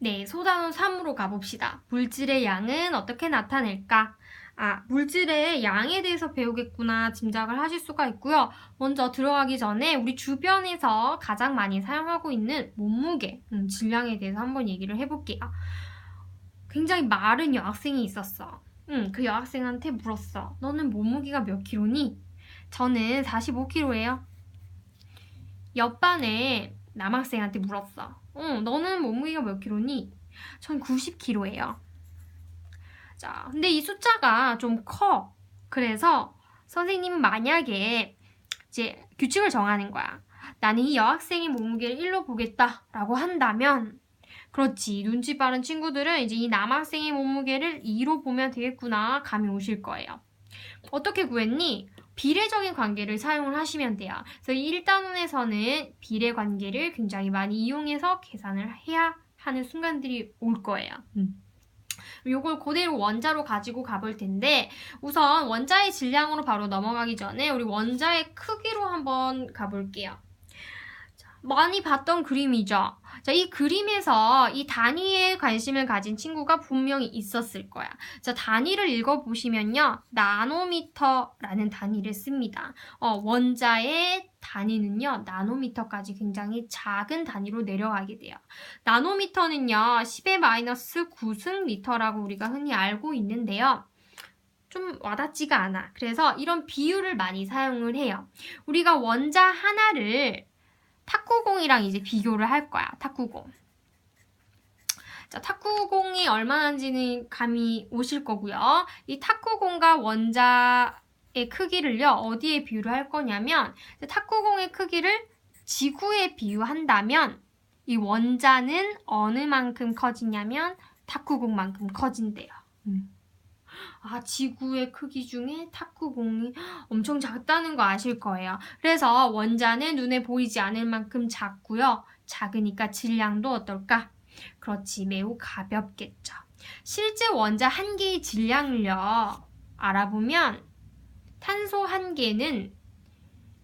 네, 소단원 3으로 가봅시다. 물질의 양은 어떻게 나타낼까? 물질의 양에 대해서 배우겠구나 짐작을 하실 수가 있고요. 먼저 들어가기 전에 우리 주변에서 가장 많이 사용하고 있는 몸무게, 질량에 대해서 한번 얘기를 해볼게요. 굉장히 마른 여학생이 있었어. 그 여학생한테 물었어. 너는 몸무게가 몇 킬로니? 저는 45kg예요. 옆반에 남학생한테 물었어. 너는 몸무게가 몇 킬로니? 전 90kg예요. 자, 근데 이 숫자가 좀 커. 그래서 선생님은 만약에 이제 규칙을 정하는 거야. 나는 이 여학생의 몸무게를 1로 보겠다라고 한다면, 그렇지. 눈치 빠른 친구들은 이제 이 남학생의 몸무게를 2로 보면 되겠구나 감이 오실 거예요. 어떻게 구했니? 비례적인 관계를 사용을 하시면 돼요. 그래서 1단원에서는 비례 관계를 굉장히 많이 이용해서 계산을 해야 하는 순간들이 올 거예요. 요걸 그대로 원자로 가지고 가볼 텐데, 우선 원자의 질량으로 바로 넘어가기 전에 우리 원자의 크기로 한번 가볼게요. 많이 봤던 그림이죠. 자, 이 그림에서 이 단위에 관심을 가진 친구가 분명히 있었을 거야. 자, 단위를 읽어보시면요. 나노미터라는 단위를 씁니다. 원자의 단위는요. 나노미터까지 굉장히 작은 단위로 내려가게 돼요. 나노미터는요. 10의 -9승 미터라고 우리가 흔히 알고 있는데요. 좀 와닿지가 않아. 그래서 이런 비율을 많이 사용을 해요. 우리가 원자 하나를 탁구공이랑 이제 비교를 할 거야. 탁구공. 자, 탁구공이 얼마나인지는 감이 오실 거고요. 이 탁구공과 원자의 크기를요. 어디에 비유를 할 거냐면, 탁구공의 크기를 지구에 비유한다면 이 원자는 어느 만큼 커지냐면 탁구공만큼 커진대요. 지구의 크기 중에 탁구공이 엄청 작다는 거 아실 거예요. 그래서 원자는 눈에 보이지 않을 만큼 작고요. 작으니까 질량도 어떨까? 그렇지, 매우 가볍겠죠. 실제 원자 한 개의 질량을요. 알아보면 탄소 한 개는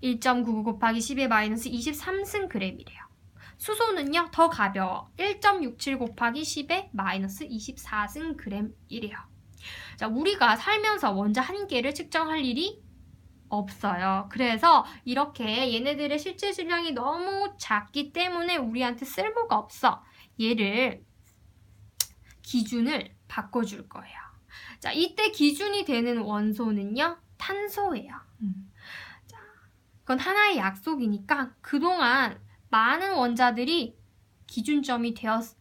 1.99 곱하기 10의 -23승 그램이래요. 수소는요, 더 가벼워. 1.67 곱하기 10의 -24승 그램이래요. 자, 우리가 살면서 원자 한 개를 측정할 일이 없어요. 그래서 이렇게 얘네들의 실제 질량이 너무 작기 때문에 우리한테 쓸모가 없어. 얘를 기준을 바꿔줄 거예요. 자, 이때 기준이 되는 원소는요, 탄소예요. 자, 그건 하나의 약속이니까 그동안 많은 원자들이 기준점이 되었어요.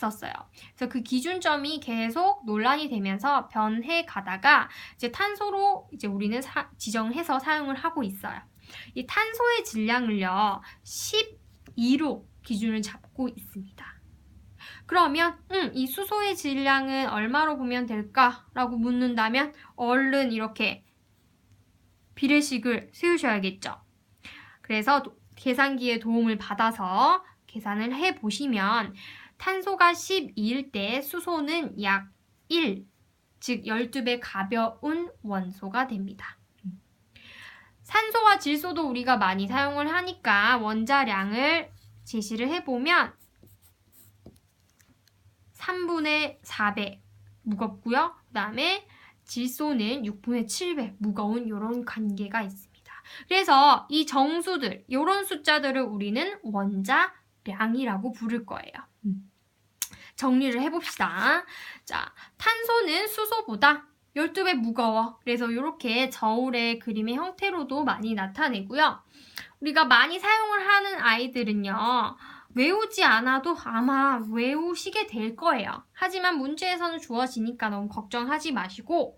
그래서 그 기준점이 계속 논란이 되면서 변해 가다가 이제 탄소로 이제 우리는 지정해서 사용을 하고 있어요. 이 탄소의 질량을요, 12로 기준을 잡고 있습니다. 그러면 이 수소의 질량은 얼마로 보면 될까라고 묻는다면 얼른 이렇게 비례식을 세우셔야겠죠. 그래서 계산기의 도움을 받아서 계산을 해보시면 탄소가 12일 때 수소는 약 1, 즉 12배 가벼운 원소가 됩니다. 산소와 질소도 우리가 많이 사용을 하니까 원자량을 제시를 해보면 3분의 4배 무겁고요. 그 다음에 질소는 6분의 7배 무거운 이런 관계가 있습니다. 그래서 이 정수들, 이런 숫자들을 우리는 원자량이라고 부를 거예요. 정리를 해봅시다. 자, 탄소는 수소보다 12배 무거워. 그래서 이렇게 저울의 그림의 형태로도 많이 나타내고요. 우리가 많이 사용을 하는 아이들은요. 외우지 않아도 아마 외우시게 될 거예요. 하지만 문제에서는 주어지니까 너무 걱정하지 마시고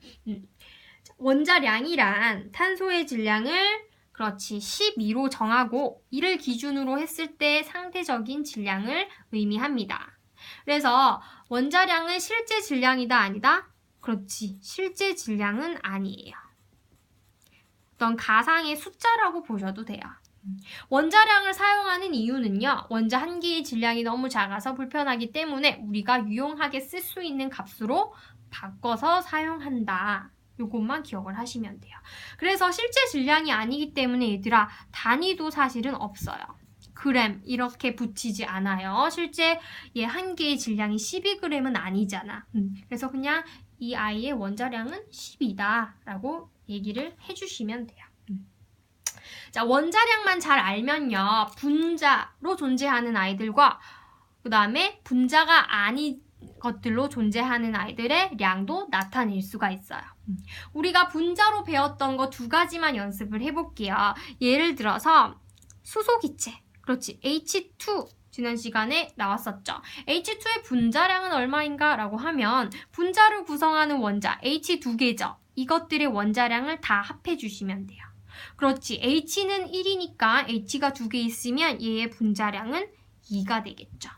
원자량이란 탄소의 질량을 그렇지 12로 정하고 이를 기준으로 했을 때 상대적인 질량을 의미합니다. 그래서 원자량은 실제 질량이다 아니다? 그렇지, 실제 질량은 아니에요. 어떤 가상의 숫자라고 보셔도 돼요. 원자량을 사용하는 이유는요. 원자 한 개의 질량이 너무 작아서 불편하기 때문에 우리가 유용하게 쓸 수 있는 값으로 바꿔서 사용한다. 요것만 기억을 하시면 돼요. 그래서 실제 질량이 아니기 때문에 얘들아 단위도 사실은 없어요. g 이렇게 붙이지 않아요. 실제 얘 한 개의 질량이 12g은 아니잖아. 그래서 그냥 이 아이의 원자량은 10이다 라고 얘기를 해주시면 돼요. 자, 원자량만 잘 알면요. 분자로 존재하는 아이들과 그 다음에 분자가 아닌 것들로 존재하는 아이들의 량도 나타낼 수가 있어요. 우리가 분자로 배웠던 거 2가지만 연습을 해볼게요. 예를 들어서 수소기체. 그렇지. H2. 지난 시간에 나왔었죠. H2의 분자량은 얼마인가? 라고 하면 분자를 구성하는 원자 H2개죠. 이것들의 원자량을 다 합해 주시면 돼요. 그렇지. H는 1이니까 H가 2개 있으면 얘의 분자량은 2가 되겠죠.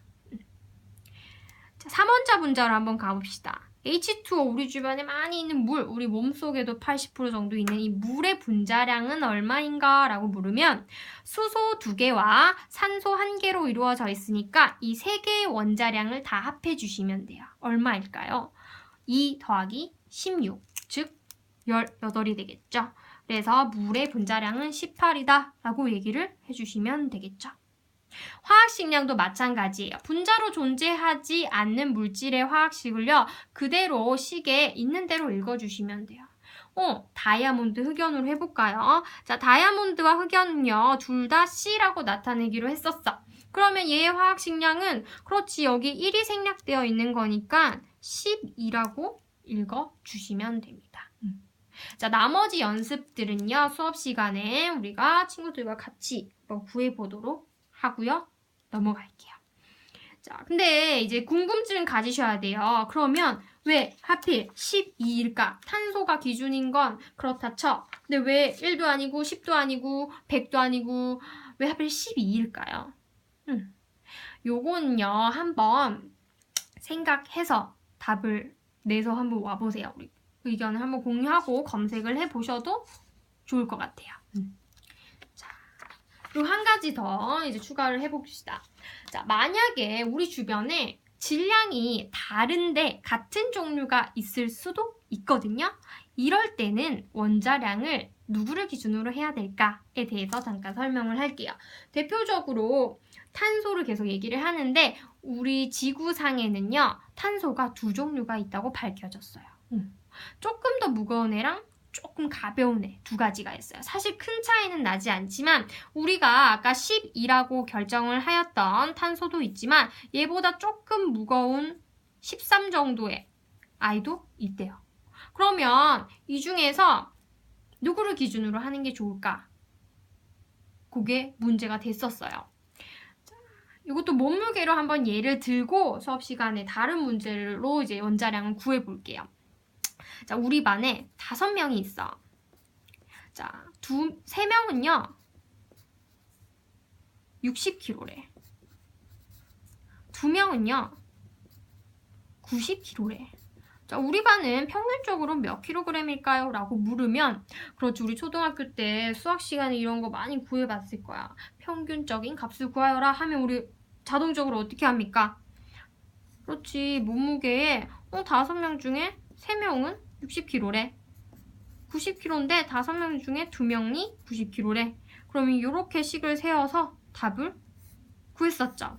자, 3원자 분자로 한번 가봅시다. H2O, 우리 주변에 많이 있는 물, 우리 몸속에도 80% 정도 있는 이 물의 분자량은 얼마인가? 라고 물으면 수소 2개와 산소 1개로 이루어져 있으니까 이 3개의 원자량을 다 합해 주시면 돼요. 얼마일까요? 2 더하기 16, 즉 18이 되겠죠. 그래서 물의 분자량은 18이다 라고 얘기를 해주시면 되겠죠. 화학식량도 마찬가지예요. 분자로 존재하지 않는 물질의 화학식을요. 그대로 식에 있는 대로 읽어주시면 돼요. 다이아몬드 흑연으로 해볼까요? 자, 다이아몬드와 흑연은요. 둘 다 C라고 나타내기로 했었어. 그러면 얘의 화학식량은 그렇지 여기 1이 생략되어 있는 거니까 12라고 읽어주시면 됩니다. 자, 나머지 연습들은요. 수업 시간에 우리가 친구들과 같이 한번 구해보도록 하고요. 넘어갈게요. 자, 근데 이제 궁금증 가지셔야 돼요. 그러면 왜 하필 12일까? 탄소가 기준인 건 그렇다 쳐. 근데 왜 1도 아니고 10도 아니고 100도 아니고 왜 하필 12일까요? 요거는요. 한번 생각해서 답을 내서 한번 와보세요. 우리 의견을 한번 공유하고 검색을 해보셔도 좋을 것 같아요. 그리고 한 가지 더 이제 추가를 해봅시다. 자, 만약에 우리 주변에 질량이 다른데 같은 종류가 있을 수도 있거든요. 이럴 때는 원자량을 누구를 기준으로 해야 될까에 대해서 잠깐 설명을 할게요. 대표적으로 탄소를 계속 얘기를 하는데 우리 지구상에는요. 탄소가 2종류가 있다고 밝혀졌어요. 조금 더 무거운 애랑 조금 가벼운 애 2가지가 있어요. 사실 큰 차이는 나지 않지만 우리가 아까 12라고 결정을 하였던 탄소도 있지만 얘보다 조금 무거운 13 정도의 아이도 있대요. 그러면 이 중에서 누구를 기준으로 하는 게 좋을까? 그게 문제가 됐었어요. 이것도 몸무게로 한번 예를 들고 수업 시간에 다른 문제로 이제 원자량을 구해볼게요. 자, 우리 반에 5명이 있어. 자, 3명은요, 60kg래. 2명은요, 90kg래. 자, 우리 반은 평균적으로 몇 킬로그램일까요? 라고 물으면, 그렇지, 우리 초등학교 때 수학 시간에 이런 거 많이 구해봤을 거야. 평균적인 값을 구하여라 하면 우리 자동적으로 어떻게 합니까? 그렇지, 몸무게에 5명 중에 3명은 60kg래. 90kg인데 5명 중에 2명이 90kg래. 그러면 이렇게 식을 세워서 답을 구했었죠.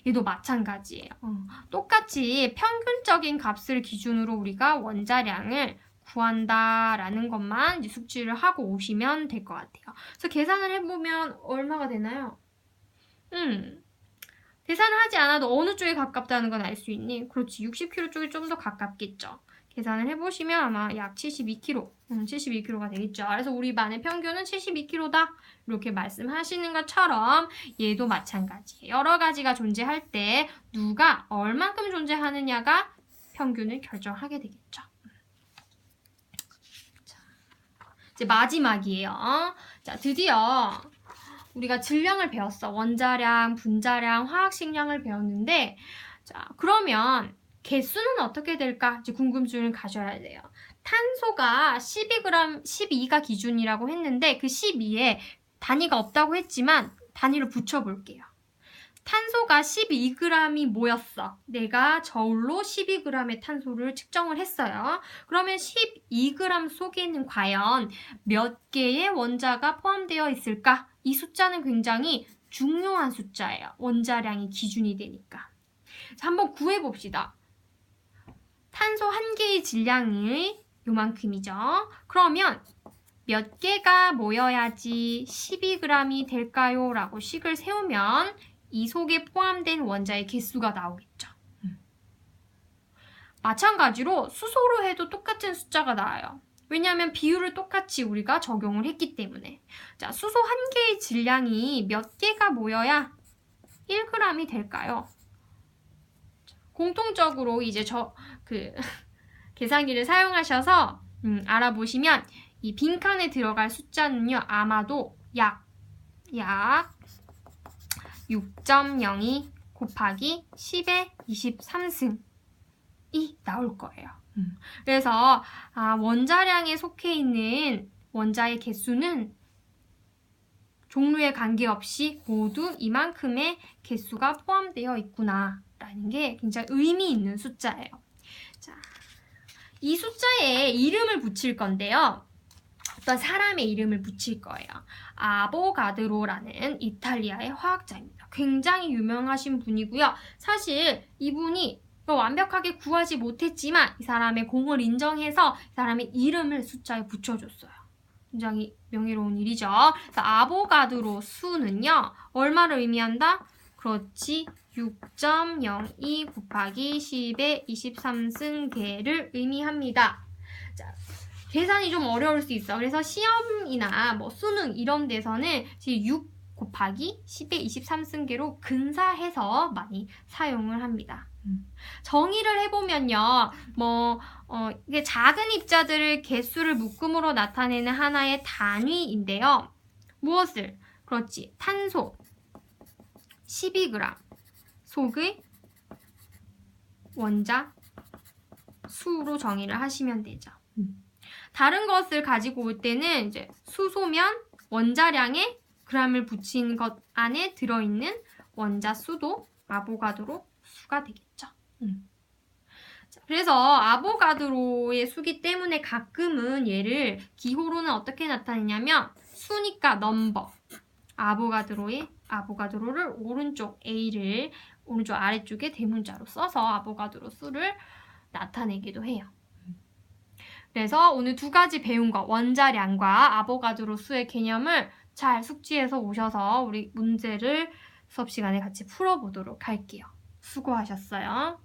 얘도 마찬가지예요. 똑같이 평균적인 값을 기준으로 우리가 원자량을 구한다라는 것만 이제 숙지를 하고 오시면 될 것 같아요. 그래서 계산을 해보면 얼마가 되나요? 계산을 하지 않아도 어느 쪽에 가깝다는 건 알 수 있니? 그렇지, 60kg 쪽이 좀 더 가깝겠죠. 계산을 해보시면 아마 약 72kg, 72kg가 되겠죠. 그래서 우리 반의 평균은 72kg다. 이렇게 말씀하시는 것처럼 얘도 마찬가지예요. 여러 가지가 존재할 때 누가 얼만큼 존재하느냐가 평균을 결정하게 되겠죠. 자, 이제 마지막이에요. 자, 드디어 우리가 질량을 배웠어. 원자량, 분자량, 화학식량을 배웠는데 자, 그러면 개수는 어떻게 될까? 이제 궁금증을 가져야 돼요. 탄소가 12가 기준이라고 했는데 그 12에 단위가 없다고 했지만 단위를 붙여볼게요. 탄소가 12g이 모였어. 내가 저울로 12g의 탄소를 측정을 했어요. 그러면 12g 속에는 과연 몇 개의 원자가 포함되어 있을까? 이 숫자는 굉장히 중요한 숫자예요. 원자량이 기준이 되니까. 자, 한번 구해봅시다. 탄소 한 개의 질량이 요만큼이죠. 그러면 몇 개가 모여야지 12g이 될까요? 라고 식을 세우면 이 속에 포함된 원자의 개수가 나오겠죠. 마찬가지로 수소로 해도 똑같은 숫자가 나와요. 왜냐하면 비율을 똑같이 우리가 적용을 했기 때문에. 자, 수소 한 개의 질량이 몇 개가 모여야 1g이 될까요? 공통적으로 이제 계산기를 사용하셔서 알아보시면 이 빈칸에 들어갈 숫자는요, 아마도 약 6.02 곱하기 10의 23승이 나올 거예요. 그래서 원자량에 속해 있는 원자의 개수는 종류에 관계없이 모두 이만큼의 개수가 포함되어 있구나 라는 게 굉장히 의미 있는 숫자예요. 자, 이 숫자에 이름을 붙일 건데요. 어떤 사람의 이름을 붙일 거예요. 아보가드로라는 이탈리아의 화학자입니다. 굉장히 유명하신 분이고요. 사실 이분이 완벽하게 구하지 못했지만 이 사람의 공을 인정해서 이 사람의 이름을 숫자에 붙여줬어요. 굉장히 명예로운 일이죠. 그래서 아보가드로 수는요. 얼마를 의미한다? 그렇지. 6.02 곱하기 10의 23승계를 의미합니다. 자, 계산이 좀 어려울 수 있어. 그래서 시험이나 뭐 수능 이런 데서는 6 곱하기 10의 23승계로 근사해서 많이 사용을 합니다. 정의를 해보면요, 이게 작은 입자들을 개수를 묶음으로 나타내는 하나의 단위인데요. 무엇을? 그렇지, 탄소 12g 속의 원자 수로 정의를 하시면 되죠. 다른 것을 가지고 올 때는 이제 수소면 원자량에 g을 붙인 것 안에 들어있는 원자 수도 아보가드로 수가 되겠죠. 자, 그래서 아보가드로의 수기 때문에 가끔은 얘를 기호로는 어떻게 나타내냐면 수니까 넘버 아보가드로를 오른쪽 A를 오른쪽 아래쪽에 대문자로 써서 아보가드로 수를 나타내기도 해요. 그래서 오늘 두 가지 배운 거 원자량과 아보가드로 수의 개념을 잘 숙지해서 오셔서 우리 문제를 수업 시간에 같이 풀어보도록 할게요. 수고하셨어요.